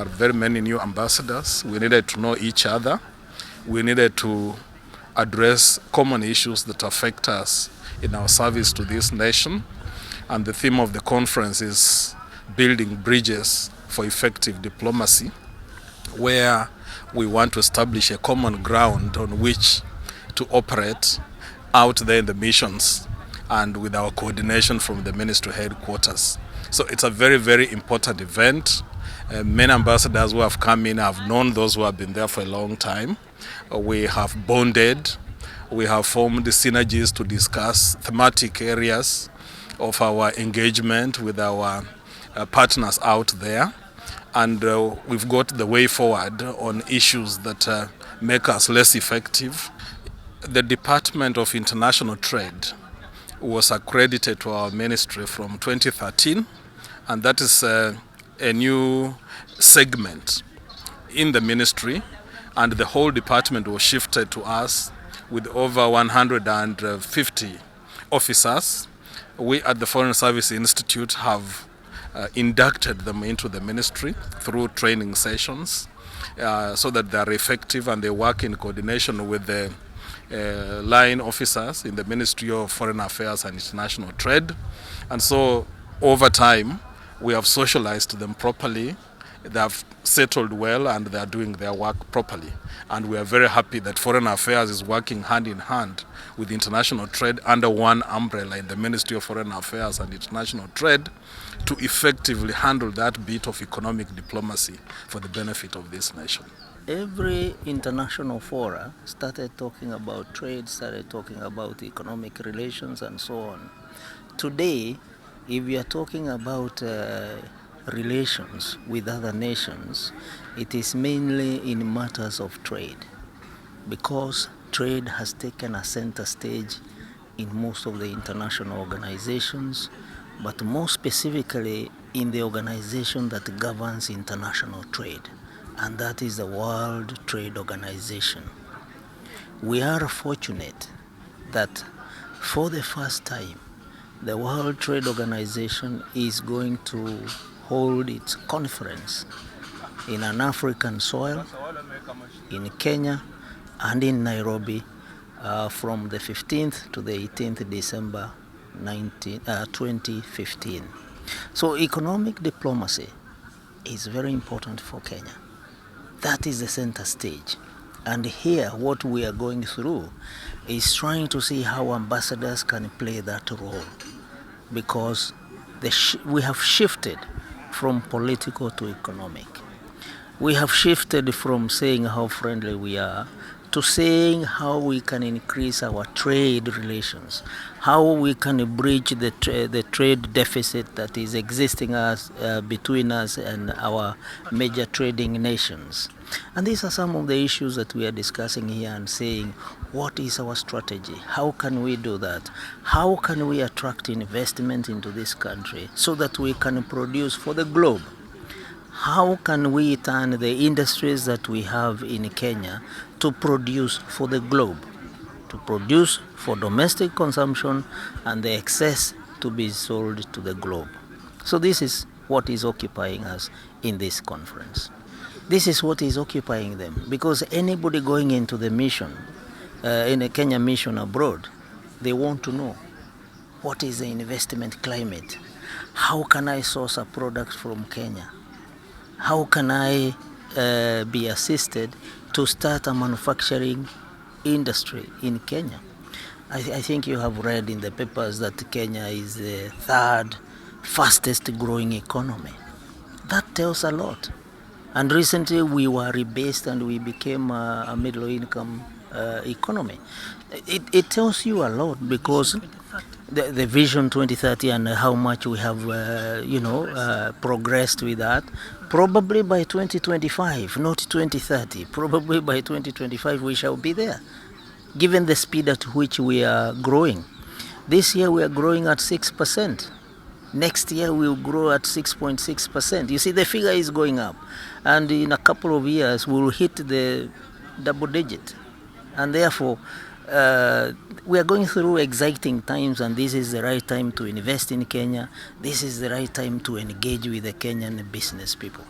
There are very many new ambassadors. We needed to know each other. We needed to address common issues that affect us in our service to this nation. And the theme of the conference is building bridges for effective diplomacy, where we want to establish a common ground on which to operate out there in the missions and with our coordination from the ministry headquarters. So it's a very, very important event. Many ambassadors who have come in have known those who have been there for a long time. We have bonded. We have formed synergies to discuss thematic areas of our engagement with our partners out there. And we've got the way forward on issues that make us less effective. The Department of International Trade was accredited to our ministry from 2013, and that is a new segment in the ministry, and the whole department was shifted to us with over 150 officers. We at the Foreign Service Institute have inducted them into the ministry through training sessions so that they are effective and they work in coordination with the line officers in the Ministry of Foreign Affairs and International Trade. And so over time we have socialized them properly. They have settled well and they are doing their work properly. And we are very happy that Foreign Affairs is working hand in hand with International Trade under one umbrella in the Ministry of Foreign Affairs and International Trade to effectively handle that bit of economic diplomacy for the benefit of this nation. Every international fora started talking about trade, started talking about economic relations and so on. Today, if we are talking about relations with other nations, it is mainly in matters of trade, because trade has taken a center stage in most of the international organizations, but more specifically in the organization that governs international trade, and that is the World Trade Organization. We are fortunate that for the first time, the World Trade Organization is going to hold its conference in an African soil, in Kenya and in Nairobi from the 15th to the 18th December 2015. So economic diplomacy is very important for Kenya. That is the center stage. And here what we are going through is trying to see how ambassadors can play that role, because we have shifted from political to economic. We have shifted from saying how friendly we are to saying how we can increase our trade relations, how we can bridge the trade deficit that is existing between us and our major trading nations. And these are some of the issues that we are discussing here and saying, what is our strategy? How can we do that? How can we attract investment into this country so that we can produce for the globe? How can we turn the industries that we have in Kenya to produce for the globe, to produce for domestic consumption and the excess to be sold to the globe? So this is what is occupying us in this conference. This is what is occupying them, because anybody going into the mission, in a Kenya mission abroad, they want to know, what is the investment climate? How can I source a product from Kenya? How can I be assisted to start a manufacturing industry in Kenya? I think you have read in the papers that Kenya is the third fastest growing economy. That tells a lot. And recently we were rebased and we became a middle income economy. It tells you a lot, because the Vision 2030 and how much we have progressed with that. Probably by 2025, not 2030, probably by 2025 we shall be there, given the speed at which we are growing. This year we are growing at 6%. Next year we'll grow at 6.6%. You see, the figure is going up. And in a couple of years we'll hit the double digit. And therefore, we are going through exciting times, and this is the right time to invest in Kenya. This is the right time to engage with the Kenyan business people.